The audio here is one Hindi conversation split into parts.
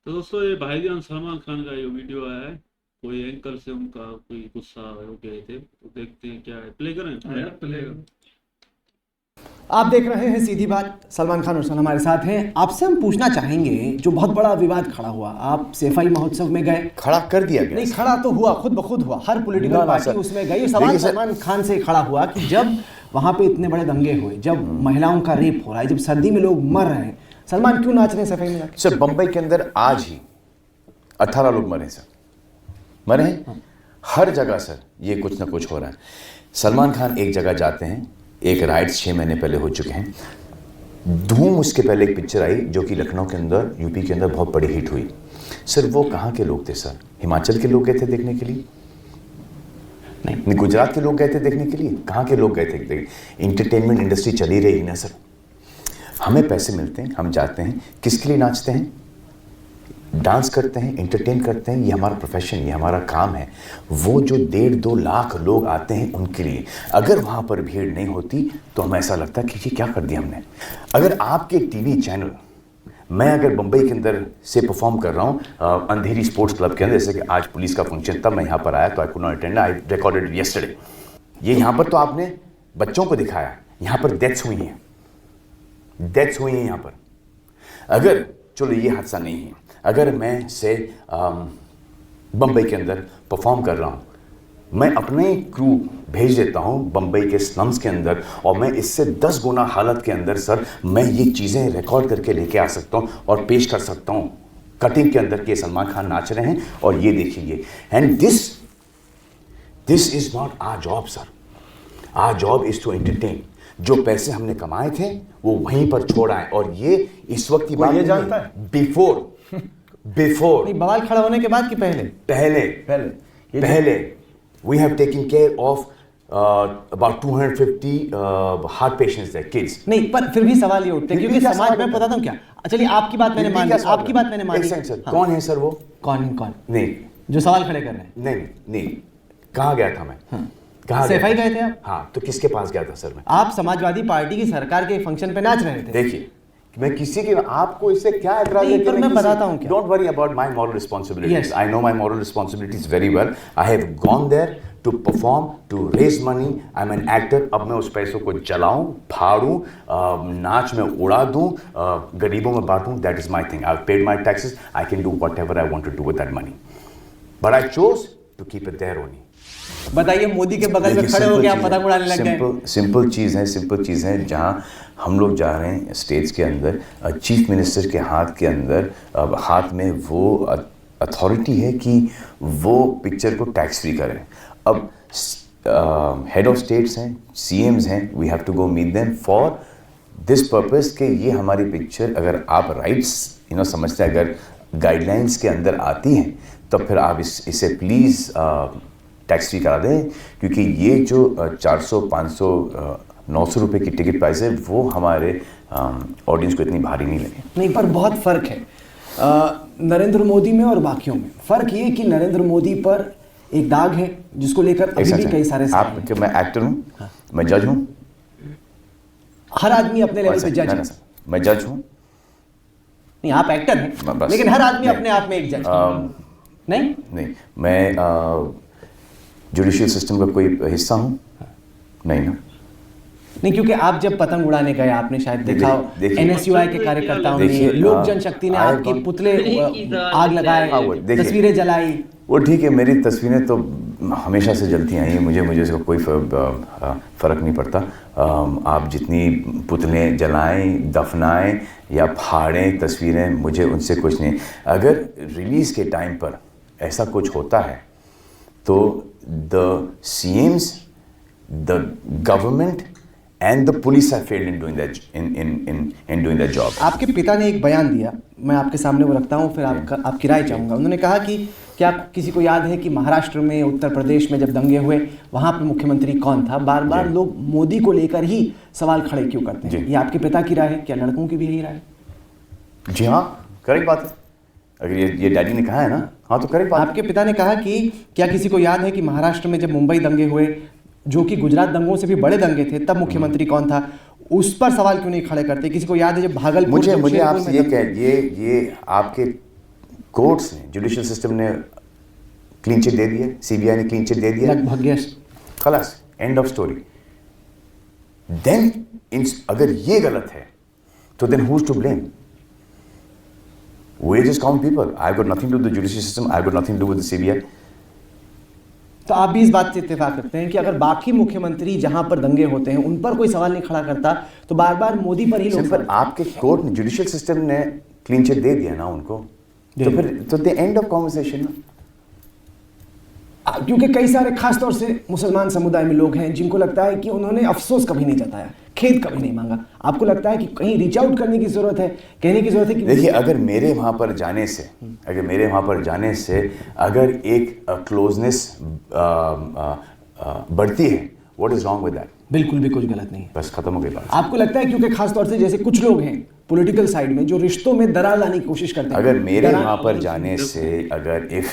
तो दोस्तों ये भाईजान सलमान खान का ये वीडियो आया है। कोई एंकर से उनका कोई गुस्सा हो गए थे, तो देखते हैं क्या है। प्ले करें? प्ले। आप देख रहे हैं सीधी बात। सलमान खान और सन हमारे साथ हैं। आपसे हम पूछना चाहेंगे, जो बहुत बड़ा विवाद खड़ा हुआ, आप सैफई महोत्सव में गए। खड़ा कर दिया गया। नहीं, खड़ा तो हुआ, खुद ब खुद हुआ। हर पॉलिटिकल पार्टी उसमें गई। सवाल सलमान खान से खड़ा हुआ कि जब वहाँ पे इतने बड़े दंगे हुए, जब महिलाओं का रेप हो रहा है, जब सर्दी में लोग मर रहे हैं, सलमान क्यों नाच रहे हैं सैफई में जाके? सर, बंबई के अंदर आज ही 18 लोग मरे सर, मरे हैं। हर जगह सर ये कुछ ना कुछ हो रहा है। सलमान खान एक जगह जाते हैं, एक राइट्स 6 महीने पहले हो चुके हैं। धूम उसके पहले एक पिक्चर आई जो कि लखनऊ के अंदर, यूपी के अंदर बहुत बड़ी हिट हुई। सर वो कहाँ के लोग थे सर? हिमाचल के लोग गए थे देखने के लिए? नहीं, गुजरात के लोग गए थे देखने के लिए? कहाँ के लोग गए थे? इंटरटेनमेंट इंडस्ट्री चली रही ना सर। हमें पैसे मिलते हैं, हम जाते हैं, किसके लिए नाचते हैं? डांस करते हैं, एंटरटेन करते हैं। ये हमारा प्रोफेशन, ये हमारा काम है। वो जो 1.5-2 लाख लोग आते हैं उनके लिए, अगर वहाँ पर भीड़ नहीं होती तो हमें ऐसा लगता है कि ये क्या कर दिया हमने। अगर आपके टीवी चैनल, मैं अगर बम्बई के अंदर से परफॉर्म कर रहा हूँ अंधेरी स्पोर्ट्स क्लब के अंदर, जैसे कि आज पुलिस का फंक्शन था, मैं यहाँ पर आया तो I could not attend, I recorded yesterday. ये यहाँ पर तो आपने बच्चों को दिखाया, यहाँ पर डेथ्स हुई हैं, डेथ्स हुई हैं यहाँ पर। अगर चलो ये हादसा नहीं है, अगर मैं से बम्बई के अंदर परफॉर्म कर रहा हूँ, मैं अपने क्रू भेज देता हूँ बम्बई के स्लम्स के अंदर, और मैं इससे 10 गुना हालत के अंदर सर मैं ये चीज़ें रिकॉर्ड करके लेके आ सकता हूँ और पेश कर सकता हूँ कटिंग के अंदर के सलमान खान नाच रहे हैं और ये देखिए। And this is not our job sir. Our job is to entertain. जो पैसे हमने कमाए थे वो वहीं पर छोड़ आए। और ये इस वक्त की बात ये जानता है, बिफोर नहीं, बवाल खड़ा होने के बाद कि पहले we have taken care of about 250 heart patients there, kids। नहीं, पर फिर भी सवाल ये उठते हैं क्योंकि समाज में बताता हूँ क्या। चलिए आपकी बात मैंने मान ली, आपकी बात मैंने मान ली। सर कौन है सर वो? कौन नहीं, जो सवाल खड़े कर रहे हैं? नहीं, कहाँ गया था मैं? कहाँ सैफई गए थे आप? हाँ, तो किसके पास गया था सर मैं? आप समाजवादी पार्टी की सरकार के फंक्शन पे नाच रहे थे। देखिए, मैं किसी के, आपको इससे क्या एतराज है? पर मैं बताता हूँ क्या। Don't worry about my moral responsibilities. I know my moral responsibilities very well. I have gone there to perform, to raise money. I am an actor. अब मैं उस पैसों को जलाऊं, फाड़ूं, नाच में उड़ा दूं, गरीबों में बांटूं, that is my thing. I have paid my taxes. I can do whatever I want to do with that money, but I chose to keep it there only. बताइए, मोदी के बगल में खड़े हो के आप पतंग उड़ाने लग गए। सिंपल चीज़ है। जहाँ हम लोग जा रहे हैं स्टेट्स के अंदर, चीफ मिनिस्टर के हाथ के अंदर, हाथ में वो अथॉरिटी है कि वो पिक्चर को टैक्स फ्री करें। अब हेड ऑफ स्टेट्स हैं, सीएम्स हैं, we have to go meet them for this purpose कि ये हमारी पिक्चर, अगर आप राइट्स समझते हैं, अगर गाइडलाइंस के अंदर आती हैं, तब फिर आप इसे प्लीज़ टैक्स फ्री करा दें। क्योंकि ये जो 400, 500, 900 रुपये की टिकट प्राइस है, वो हमारे ऑडियंस को इतनी भारी नहीं लगे। नहीं, पर बहुत फ़र्क है नरेंद्र मोदी में और बाकियों में। फ़र्क ये कि नरेंद्र मोदी पर एक दाग है जिसको लेकर अभी भी कई सारे मैं एक्टर हूँ, मैं जज हूँ। हर आदमी अपने लेवल पे जज है। मैं जज हूँ। नहीं, आप एक्टर हैं, लेकिन हर आदमी अपने आप में एक जज नहीं, मैं जुडिशियल सिस्टम का कोई हिस्सा हूँ नहीं ना। नहीं, क्योंकि आप जब पतंग उड़ाने गए, आपने शायद देखा एनएसयूआई के कार्यकर्ताओं ने, लोक जनशक्ति ने आपके पुतले आग लगाए, तस्वीरें जलाई। वो ठीक है, मेरी तस्वीरें तो हमेशा से जलती आई हैं, मुझे इसका कोई फ़र्क नहीं पड़ता। आप जितनी पुतले जलाएं, दफनाएं या फाड़ें तस्वीरें, मुझे उनसे कुछ नहीं। अगर रिलीज़ के टाइम पर ऐसा कुछ होता है तो the CMs, the government and the police have failed in doing that in doing that job। आपके पिता ने एक बयान दिया, मैं आपके सामने वो रखता हूँ, फिर आपकी राय चाहूँगा। उन्होंने कहा कि क्या किसी को याद है कि महाराष्ट्र में, उत्तर प्रदेश में जब दंगे हुए, वहाँ पर मुख्यमंत्री कौन था? बार बार लोग मोदी को लेकर ही सवाल खड़े क्यों करते हैं? ये आपके पिता की राय है, क्या लड़कों की भी यही राय है? जी हाँ, करेक्ट बात है। अगर ये डैडी ने कहा है ना, हाँ तो करेक्ट बात। आपके पिता ने कहा कि क्या किसी को याद है कि महाराष्ट्र में जब मुंबई दंगे हुए, जो कि गुजरात दंगों से भी बड़े दंगे थे, तब मुख्यमंत्री कौन था? उस पर सवाल क्यों नहीं खड़े करते? किसी को याद है जब भागलपुर, मुझे आपसे ये आपके कोर्ट्स ने, जुडिशियल सिस्टम ने क्लीन चिट दे दिया, सीबीआई ने क्लीन चिट दे दिया, लगभग यस। खलास, एंड ऑफ स्टोरी। देन अगर ये गलत है तो then who is to blame? We just count people. I've got nothing to do with the judicial system. I've got nothing to do with the CBI. तो आप भी इस बात से इत्तेफाक रखते हैं कि अगर बाकी मुख्यमंत्री जहां पर दंगे होते हैं उन पर कोई सवाल नहीं खड़ा करता तो बार बार मोदी पर ही लोग सिंपल, आपके कोर्ट ने, जुडिशियल सिस्टम ने क्लीन चिट दे दिया ना उनको, तो फिर तो द एंड ऑफ कॉन्वर्सेशन। क्योंकि कई सारे खास तौर से मुसलमान समुदाय में लोग हैं जिनको लगता है कि उन्होंने अफसोस कभी नहीं जताया, खेद कभी नहीं मांगा। आपको लगता है कि कहीं रीच आउट करने की जरूरत है, कहने की जरूरत है कि देखिए, अगर मेरे वहां पर जाने से अगर एक क्लोजनेस बढ़ती है, what is wrong with that? बिल्कुल भी कुछ गलत नहीं है। बस खत्म हो गई बात। आपको लगता है क्योंकि खास तौर से जैसे कुछ लोग हैं पॉलिटिकल साइड में जो रिश्तों में दरार लाने की कोशिश करते हैं, अगर मेरे वहां पर जाने से, अगर इफ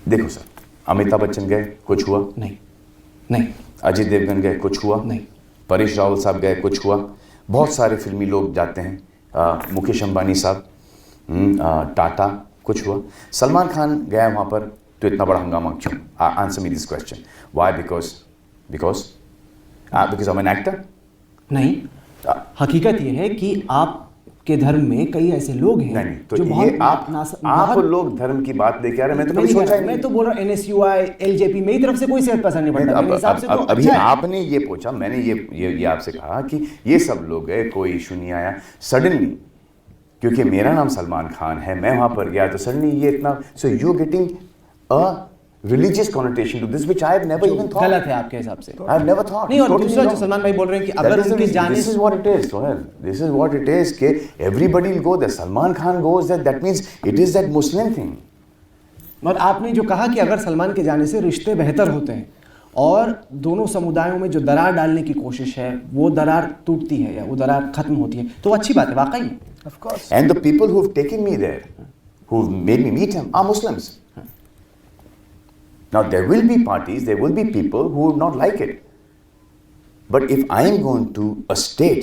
देखो सर, अमिताभ बच्चन गए, कुछ हुआ नहीं, अजय देवगन गए, कुछ हुआ नहीं, परेश रावल साहब गए, कुछ हुआ, बहुत सारे फिल्मी लोग जाते हैं, मुकेश अंबानी साहब, टाटा, कुछ हुआ। सलमान खान गया वहाँ पर तो इतना बड़ा हंगामा क्यों? Answer me this question, why? Because I am an actor? नहीं, हकीकत यह है कि आपके धर्म में कई ऐसे लोग हैं नहीं, तो जो ये आप लोग धर्म की बात लेके आ रहे हैं। मैं तो कभी सोचा ही नहीं। मैं तो बोल रहा हूँ NSUI, LJP, मेरी तरफ से कोई सेहत पसंद नहीं पड़ता। मेरे हिसाब से तो अभी अच्छा है। आपने ये पूछा, मैंने ये आपसे कहा कि ये सब लोग गए, कोई इशू नहीं आया। सडनली क्योंकि मेरा नाम सलमान खान है, मैं वहां पर गया तो सडनली ये इतना, so you getting a religious connotation to this which I have never even thought. गलत है आपके हिसाब से। I have never thought. नहीं, और Totally दूसरा जो wrong. सलमान भाई बोल रहे हैं कि अगर उनके जाने this is what it is, Sohail. This is what it is कि everybody will go there. Salman Khan goes there. That means it is that Muslim thing. और आपने जो कहा कि अगर सलमान के जाने से रिश्ते बेहतर होते हैं और दोनों समुदायों में जो दरार डालने की कोशिश है वो दरार टूटती है या वो दरार खत्म होती है, तो अच्छी बात है वाकई में। Of course. And the people who've taken me there, who've made me meet him, are Muslims. Now there will be parties, there will be people who would not like it. But if I am going to a state,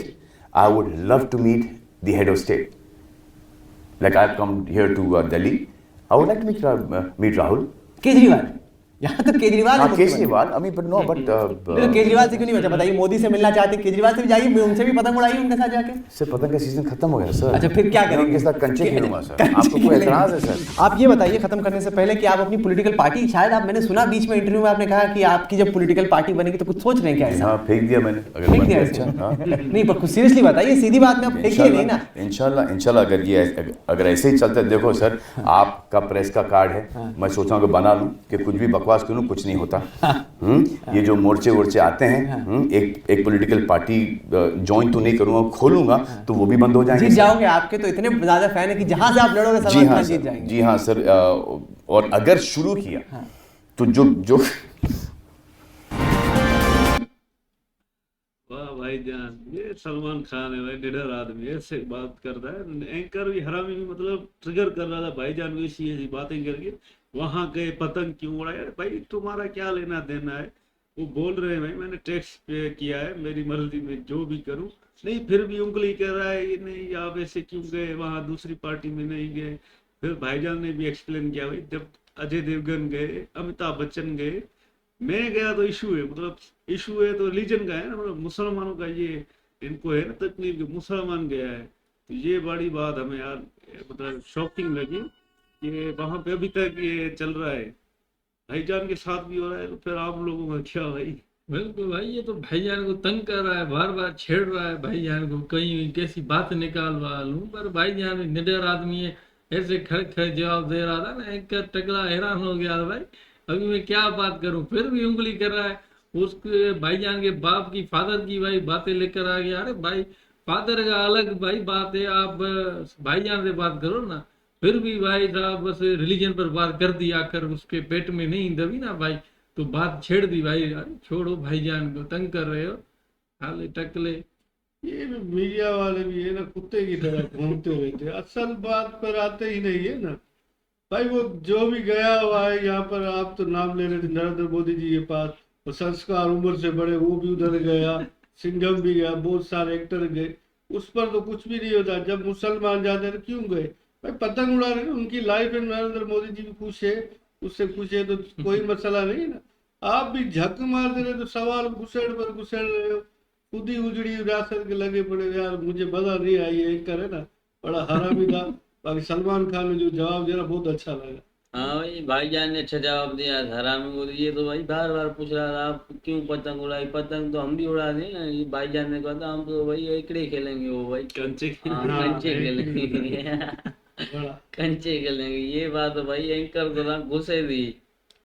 I would love to meet the head of state. Like I've come here to Delhi, I would like to meet Rahul. Kejriwal, यहाँ तो केजरीवाल है मुख्यमंत्री। Kejriwal, I mean, but no, but Kejriwal से क्यों नहीं बचा? बताइए, मोदी से मिलना चाहते हैं, केजरीवाल से भी जाइए, उनसे भी पतंग उड़ाइए उनके साथ जाके। सर पतंग का सीजन खत्म हो गया सर। अच्छा, फिर क्या करेंगे? उनके साथ कंचे खेलूंगा सर। आपको कोई एतराज है सर? आप ये बताइए खत्म करने से पहले कि आप अपनी पॉलिटिकल पार्टी, शायद आप, मैंने सुना बीच में इंटरव्यू में आपने कहा कि आपकी जब पॉलिटिकल पार्टी बनेगी तो कुछ सोच रहे हैं क्या ऐसा? हाँ, फेंक दिया मैंने। अगर फेंक दिया अच्छा? नहीं, पर कुछ सीरियसली बताइए, सीधी बात में आप फेंकिए नहीं ना। इंशाल्लाह अगर ऐसे ही चलता है, देखो सर, आपका प्रेस का कार्ड है, मैं सोच रहा हूँ कि बना लूँ कि कुछ भी बकवास करूँ, कुछ नहीं होता। ये जो मोर्चे आते हैं, एक पॉलिटिकल पार्टी ज्वाइन तो नहीं करूंगा, खोलूंगा तो वो भी बंद हो जाएंगे। जीत जाओगे, आपके तो इतने ज्यादा फैन है कि जहां से आप लड़ोगे सलमान खान जीत जाएंगे। जी हाँ सर, और अगर शुरू किया तो जो वाह भाईजान, ये सलमान खान है भाई, निडर आदमी है, ऐसे बात करता है। एंकर भी हरामी भी, मतलब ट्रिगर कर रहा था भाईजान को ऐसी ऐसी बातें करके। वहां गए, पतंग क्यों उड़ाया? भाई तुम्हारा क्या लेना देना है? वो बोल रहे हैं भाई मैंने टैक्स पे किया है, मेरी मर्जी में जो भी करूं। नहीं, फिर भी उंगली कर रहा है, ये नहीं आप ऐसे क्यों गए वहां, दूसरी पार्टी में नहीं गए। फिर भाईजान ने भी एक्सप्लेन किया, भाई जब अजय देवगन गए, अमिताभ बच्चन गए, मैं गया तो इशू है, मतलब इशू है तो रिलीजन का है ना, मतलब मुसलमानों का ये इनको है ना तकलीफ कि मुसलमान गया है। तो ये बड़ी बात हमें यार मतलब शॉकिंग लगी कि वहां पे अभी तक ये चल रहा है, भाईजान के साथ भी हो रहा है, तो फिर आप लोगों का क्या भाई? बिल्कुल भाई, ये तो भाईजान को तंग कर रहा है, बार बार छेड़ रहा है भाईजान को, कहीं कैसी बात निकालवा लूं। पर भाईजान निडर आदमी है, ऐसे खड़े जवाब दे रहा था ना, एक टकला हैरान हो गया भाई, अभी मैं क्या बात करूं। फिर भी उंगली कर रहा है, उसके भाईजान के बाप की, फादर की भाई बातें लेकर आ गया। अरे भाई, फादर का अलग भाई बात है, आप भाईजान से बात करो ना। फिर भी भाई साहब बस रिलीजन पर बात कर दी, आकर उसके पेट में नहीं दबी ना भाई, तो बात छेड़ दी भाई। अरे छोड़ो भाईजान को, तंग कर रहे हो, खाले टकले। ये मीडिया वाले भी है ना, कुत्ते की तरह घूमते रहते, असल बात पर आते ही नहीं है ना भाई। वो जो भी गया हुआ है यहाँ पर, आप तो नाम ले रहे थे नरेंद्र मोदी जी के पास, और संस्कार उम्र से बड़े वो भी उधर गया, सिंघम भी गया, बहुत सारे एक्टर गए। उस पर तो कुछ भी नहीं होता। जब मुसलमान जाते हैं तो क्यों गए भाई, पतंग उड़ा रहे हैं, उनकी लाइफ में नरेंद्र मोदी जी भी पूछे, उससे पूछे तो कोई मसला नहीं ना। आप भी झक मार दे रहे तो सवाल घुसेड़ पर घुसेड़ रहे हो, खुद ही उजड़ी विरासत के लगे पड़े हो। यार मुझे मजा नहीं आई, एंकर है ना बड़ा हरामी था। बाकी सलमान खान ने जो जवाब दिया ना, बहुत अच्छा लगा। हाँ भाई, भाईजान ने अच्छा जवाब दिया। हरामी को ये तो भाई बार बार पूछ रहा था आप क्यों पतंग उड़ाई, पतंग तो हम भी उड़ा दें ना। ये भाईजान ने कहा था हम तो भाई एकड़े खेलेंगे वो भाई, कंचे हाँ कंचे खेलेंगे बड़ा कंचे खेलेंगे। ये बात तो भाई एंकर को ना घुसे दी